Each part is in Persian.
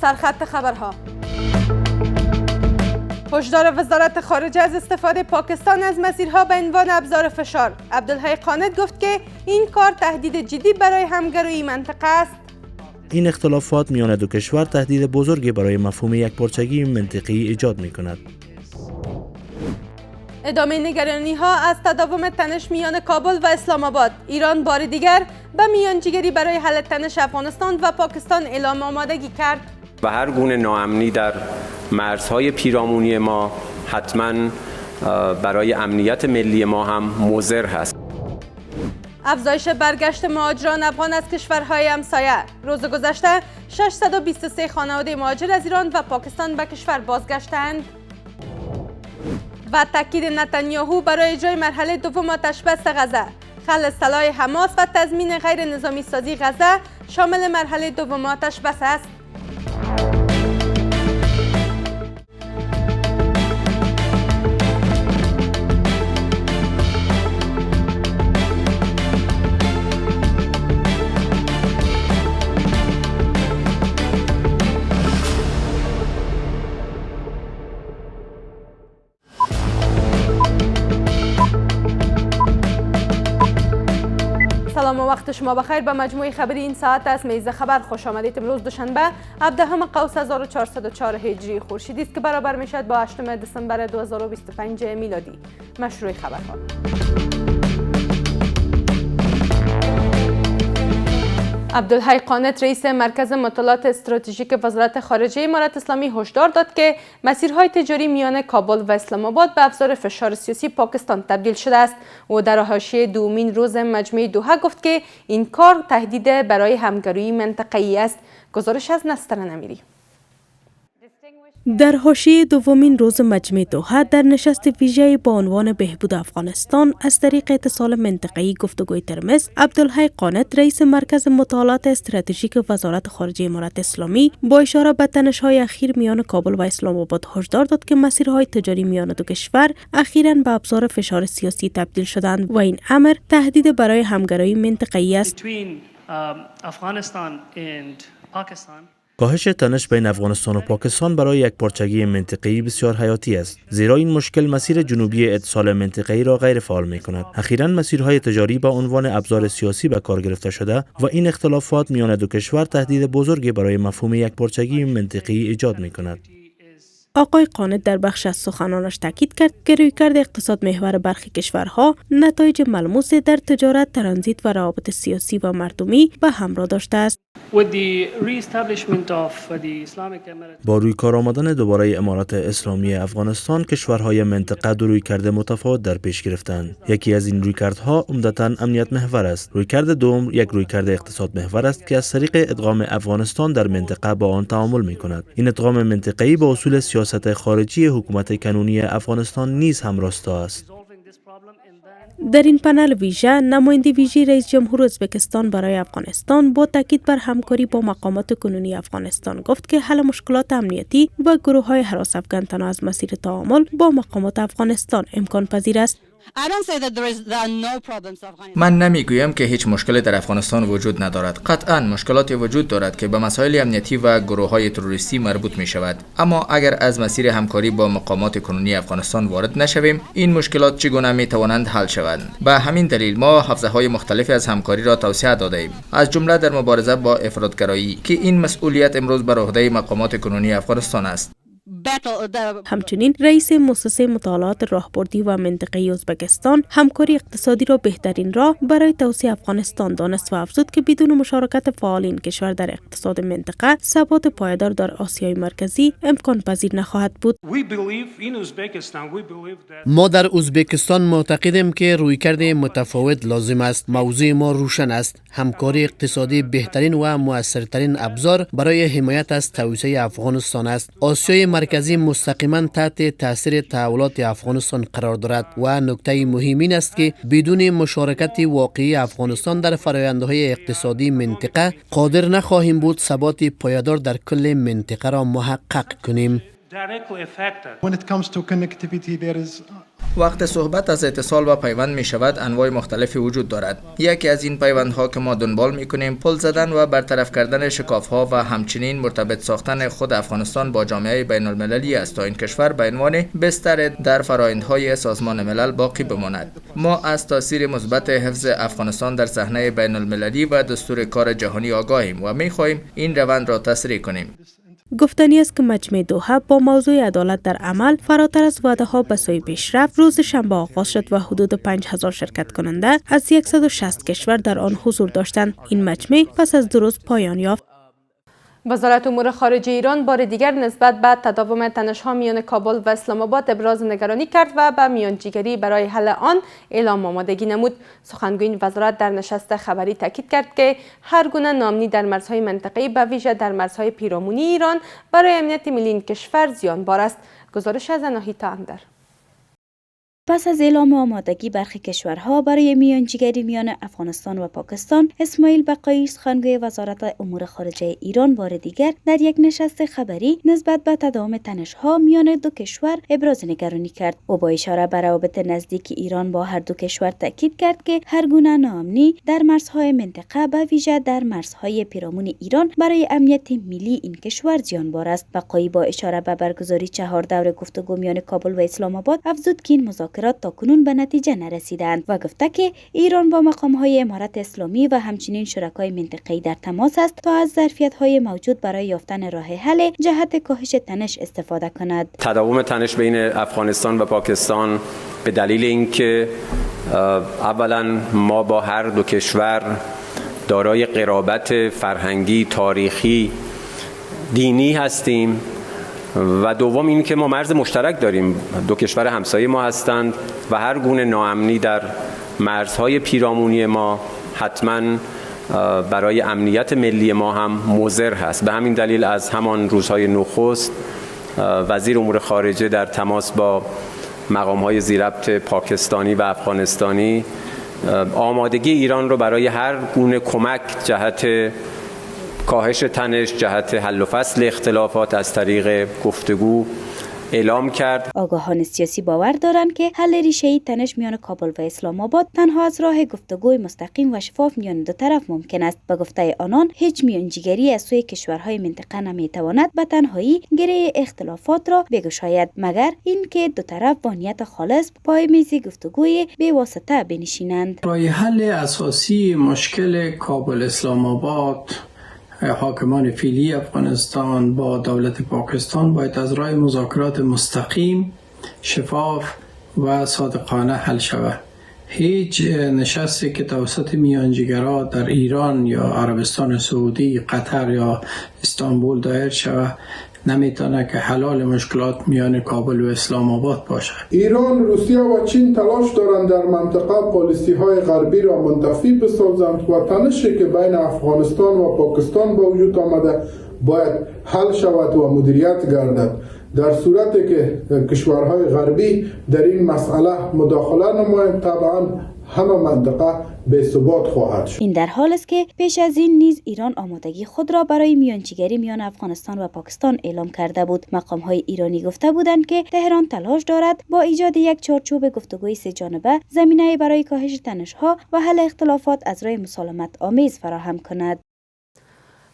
سرخط خبرها. هشدار وزارت خارجه از استفاده پاکستان از مسیرها به عنوان ابزار فشار. عبدالحی قانت گفت که این کار تهدید جدی برای همگرایی منطقه است. این اختلافات میان دو کشور تهدید بزرگی برای مفهوم یکپارچگی منطقی ایجاد می‌کند. ادامه نگرانی ها از تداوم تنش میان کابل و اسلام آباد. ایران بار دیگر به میانجیگری برای حل تنش افغانستان و پاکستان اعلام آمادگی کرد. و هر گونه ناامنی در مرزهای پیرامونی ما حتما برای امنیت ملی ما هم مضر هست. افزایش برگشت مهاجران افغان از کشورهای همسایه. روز گذشته 623 خانواده مهاجر از ایران و پاکستان به کشور بازگشتند. و تاکید نتانیاهو برای اجرای مرحله دوم آتشبس غزه. خلع سلاح حماس و تضمین غیر نظامی سازی غزه شامل مرحله دوم آتشبس است. سلام و وقت شما بخیر. به مجموعه خبری این ساعت از میز خبر خوش آمدید. امروز دوشنبه 17 قوس 1404 هجری خورشیدی است که برابر میشد با 8 دسامبر 2025 میلادی. مشروع خبرها. عبدالحی قانت رئیس مرکز مطالعات استراتژیک وزارت خارجه امارت اسلامی هشدار داد که مسیرهای تجاری میان کابل و اسلام آباد به ابزار فشار سیاسی پاکستان تبدیل شده است. او در حاشیه دومین روز مجمع دوحه گفت که این کار تهدید برای همگرایی منطقه‌ای است. گزارش از نصر نمیری. در حاشیه دومین روز مجمع دوحه در نشست ویژه‌ای با عنوان بهبود افغانستان از طریق اتصال منطقه‌ای گفتگوی ترمز، عبدالحی قانت رئیس مرکز مطالعات استراتژیک وزارت خارجه امارت اسلامی با اشاره به تنش‌های اخیر میان کابل و اسلام آباد هشدار داد که مسیرهای تجاری میان دو کشور اخیراً به ابزار فشار سیاسی تبدیل شدند و این امر تهدید برای همگرایی منطقه‌ای است. کاهش تنش بین افغانستان و پاکستان برای یکپارچگی منطقه‌ای بسیار حیاتی است، زیرا این مشکل مسیر جنوبی اتصال منطقه‌ای را غیر فعال می‌کند. اخیراً مسیرهای تجاری با عنوان ابزار سیاسی به کار گرفته شده و این اختلافات میان دو کشور تهدید بزرگی برای مفهوم یکپارچگی منطقه‌ای ایجاد می‌کند. آقای قانت در بخش از سخنانش تاکید کرد که رویکرد اقتصاد محور برخی کشورها نتایج ملموسی در تجارت، ترانزیت و روابط سیاسی و مردمی به همراه داشته است. با روی کار آمدن دوباره امارت اسلامی افغانستان، کشورهای منطقه دو رویکرد متفاوت در پیش گرفتند. یکی از این رویکردها عمدتاً امنیت محور است. رویکرد دوم یک رویکرد اقتصاد محور است که از طریق ادغام افغانستان در منطقه با آن تعامل می‌کند. این ادغام منطقه‌ای با اصول سیاست خارجی حکومت کنونی افغانستان نیز همراستا است. در این پنل ویژه، نماینده ویژه رئیس جمهور ازبکستان برای افغانستان با تاکید بر همکاری با مقامات کنونی افغانستان گفت که حل مشکلات امنیتی و گروه‌های هراس افغان تنها از مسیر تعامل با مقامات افغانستان امکان پذیر است. من نمیگویم که هیچ مشکلی در افغانستان وجود ندارد. قطعاً مشکلاتی وجود دارد که به مسائل امنیتی و گروه‌های تروریستی مربوط می شود. اما اگر از مسیر همکاری با مقامات کنونی افغانستان وارد نشویم، این مشکلات چگونه می توانند حل شوند؟ به همین دلیل ما حوزه‌های مختلفی از همکاری را توسعه داده ایم، از جمله در مبارزه با افراطگرایی که این مسئولیت امروز بر عهده مقامات کنونی افغانستان است. همچنین رئیس مؤسسه مطالعات راهبردی و منطقه‌ای ازبکستان همکاری اقتصادی را بهترین راه برای توسعه افغانستان دانست و افزود که بدون مشارکت فعال این کشور در اقتصاد منطقه، ثبات پایدار در آسیای مرکزی امکان پذیر نخواهد بود. ما در ازبکستان معتقدیم که رویکرد متفاوت لازم است. موضوع ما روشن است. همکاری اقتصادی بهترین و مؤثرترین ابزار برای حمایت از توسعه افغانستان است. آسیای مرکزی مستقیما تحت تاثیر تحولات افغانستان قرار دارد و نکته مهم این است که بدون مشارکت واقعی افغانستان در فرآیندهای اقتصادی منطقه قادر نخواهیم بود ثبات پایدار در کل منطقه را محقق کنیم. When it comes to connectivity, there is وقت صحبت از اتصال و پیوند می شود انواع مختلفی وجود دارد. یکی از این پیوندها که ما دنبال می کنیم پل زدن و برطرف کردن شکافها و همچنین مرتبط ساختن خود افغانستان با جامعه بین المللی است تا این کشور به عنوان بستر در فرآیندهای سازمان ملل باقی بماند. ما از تاثیر مثبت حفظ افغانستان در صحنه بین المللی و دستور کار جهانی آگاهیم و می خواهیم این روند را تسریع کنیم. گفتنی است که مجمع دوحه با موضوع عدالت در عمل فراتر از وعده ها به سوی پیشرفت روز شنبه آغاز شد و حدود 5000 شرکت کننده از 160 کشور در آن حضور داشتند. این مجمع پس از 2 روز پایان یافت. وزارت امور خارجه ایران بار دیگر نسبت به تداوم تنش‌ها میان کابل و اسلام آباد ابراز نگرانی کرد و به میانجیگری برای حل آن اعلام آمادگی نمود. سخنگوی این وزارت در نشست خبری تاکید کرد که هر گونه ناامنی در مرزهای منطقه‌ای به ویژه در مرزهای پیرامونی ایران برای امنیت ملی این کشور زیانبار است. گزارش از اناهیتا اندر. پس از اعلام آمادگی برخی کشورها برای میانجیگری میان افغانستان و پاکستان، اسماعیل بقایی سخنگوی وزارت امور خارجه ایران بار دیگر در یک نشست خبری نسبت به تداوم تنش‌ها میان دو کشور ابراز نگرانی کرد. او با اشاره به روابط نزدیک ایران با هر دو کشور تاکید کرد که هر گونه ناامنی در مرزهای منطقه به ویژه در مرزهای پیرامون ایران برای امنیت ملی این کشور زیانبار است. بقایی با اشاره به برگزاری 4 دور گفتگو میان کابل و اسلام آباد افزود که این مذاکرات تاکنون به نتیجه نرسیدند و گفته که ایران با مقام‌های امارت اسلامی و همچنین شرکای منطقه‌ای در تماس است تا از ظرفیت‌های موجود برای یافتن راه حل جهت کاهش تنش استفاده کند. تداوم تنش بین افغانستان و پاکستان به دلیل اینکه اولا ما با هر دو کشور دارای قرابت فرهنگی، تاریخی، دینی هستیم و دوم این که ما مرز مشترک داریم، دو کشور همسایه ما هستند و هر گونه ناامنی در مرزهای پیرامونی ما حتما برای امنیت ملی ما هم مضر هست. به همین دلیل از همان روزهای نخست وزیر امور خارجه در تماس با مقام‌های ذی‌ربط پاکستانی و افغانستانی آمادگی ایران رو برای هر گونه کمک جهت کاهش تنش، جهت حل و فصل اختلافات از طریق گفتگو اعلام کرد. آگاهان سیاسی باور دارند که حل ریشه‌ای تنش میان کابل و اسلام آباد تنها از راه گفتگوی مستقیم و شفاف میان دو طرف ممکن است. به گفته آنان هیچ میانجیگری از سوی کشورهای منطقه نمیتواند به تنهایی گره اختلافات را بگشاید مگر اینکه دو طرف با نیت خالص پای میز گفتگوی بی واسطه بنشینند. راه حل اساسی مشکل کابل اسلام آباد حاکمان فعلی افغانستان با دولت پاکستان باید از راه مذاکرات مستقیم، شفاف و صادقانه حل شود. هیچ نشستی که توسط میانجیگرها در ایران یا عربستان سعودی، قطر یا استانبول دایر شود نمیتونه که حلال مشکلات میان کابل و اسلام آباد باشد. ایران، روسیه و چین تلاش دارند در منطقه پالیسی‌های غربی را منتفی بسازند و تنشی که بین افغانستان و پاکستان به وجود آمده باید حل شود و مدیریت گردد. در صورتی که کشورهای غربی در این مسئله مداخله نمایند طبعا همه منطقه به ثبات خواهد شد. این در حال است که پیش از این نیز ایران آمادگی خود را برای میانجیگری میان افغانستان و پاکستان اعلام کرده بود. مقام‌های ایرانی گفته بودند که تهران تلاش دارد با ایجاد یک چارچوب گفتگوی سه جانبه زمینه برای کاهش تنش‌ها و حل اختلافات از راه مسالمت آمیز فراهم کند.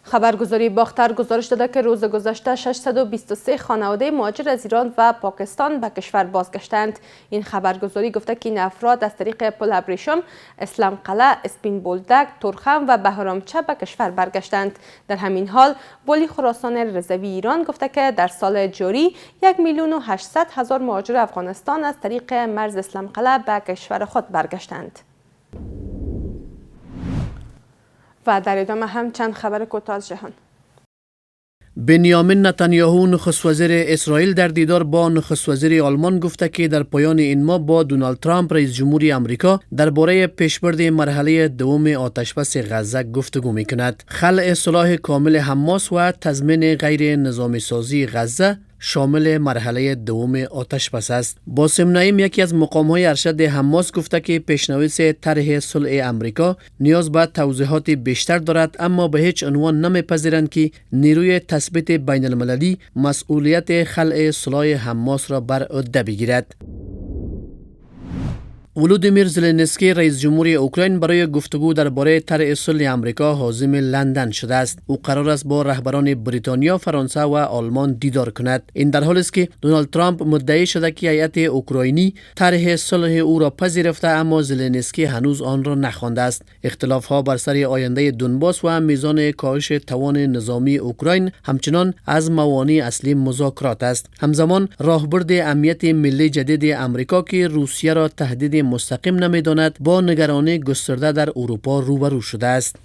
خبرگزاری باختر گزارش داده که روز گذشته 623 خانواده مهاجر از ایران و پاکستان به کشور بازگشتند. این خبرگزاری گفته که این افراد از طریق پل ابریشم، اسلام قلعه، اسپین بولدک، تورخم و بهرامچه به کشور برگشتند. در همین حال ولی خراسان رضوی ایران گفته که در سال جاری 1,800,000 مهاجر افغانستان از طریق مرز اسلام قلعه به کشور خود برگشتند. و در ادامه هم چند خبر کوتاه از جهان. بنیامین نتانیاهو نخست وزیر اسرائیل در دیدار با نخست وزیر آلمان گفته که در پایان این ماه با دونالد ترامپ رئیس جمهوری آمریکا درباره پیشبرد مرحله دوم آتشبس غزه گفتگو می‌کند. خلع صلح کامل حماس و تضمین غیر نظامی سازی غزه شامل مرحله دوم آتش بس است. باسم نعیم یکی از مقام‌های ارشد حماس گفته که پیشنویس طرح صلح امریکا نیاز به توضیحات بیشتر دارد، اما به هیچ عنوان نمی‌پذیرند که نیروی تثبیت بین المللی مسئولیت خلع صلح حماس را بر عهده بگیرد. ولودیمیر زلنسکی رئیس جمهوری اوکراین برای گفتگو درباره طرح صلح آمریکا عازم لندن شده است. او قرار است با رهبران بریتانیا، فرانسه و آلمان دیدار کند. این در حالی است که دونالد ترامپ مدعی شده که هیئت اوکراینی طرح صلح او را پذیرفته، اما زلنسکی هنوز آن را نخوانده است. اختلاف‌ها بر سر آینده دونباس و میزان کاهش توان نظامی اوکراین همچنان از موانع اصلی مذاکرات است. همزمان راهبرد امنیت ملی جدید آمریکا که روسیه را تهدید مستقیم نمی‌داند، با نگرانی گسترده در اروپا روبرو شده است.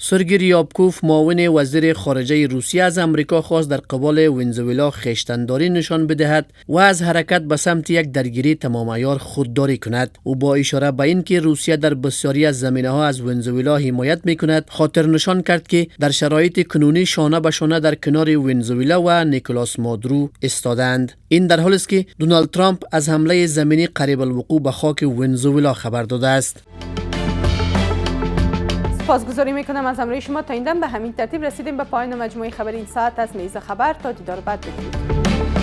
سرگی ریابکوف معاون وزیر خارجه روسیه از امریکا خواست در قبال ونزوئلا خویشتن‌داری نشان بدهد و از حرکت به سمت یک درگیری تمام عیار خودداری کند. او با اشاره به اینکه روسیه در بسیاری از زمینه‌ها از ونزوئلا حمایت می‌کند، خاطر نشان کرد که در شرایط کنونی شانه به شانه در کنار ونزوئلا و نیکولاس مادورو ایستادند. این در حالی است که دونالد ترامپ از حمله زمینی قریب الوقوع به خاک ونزوئلا خبر داده است. سپاسگزاری میکنم از همراهی شما. تا این دم به همین ترتیب رسیدیم به پایان مجموعه خبری این ساعت از میز خبر. تا دیدار بعد بدرود.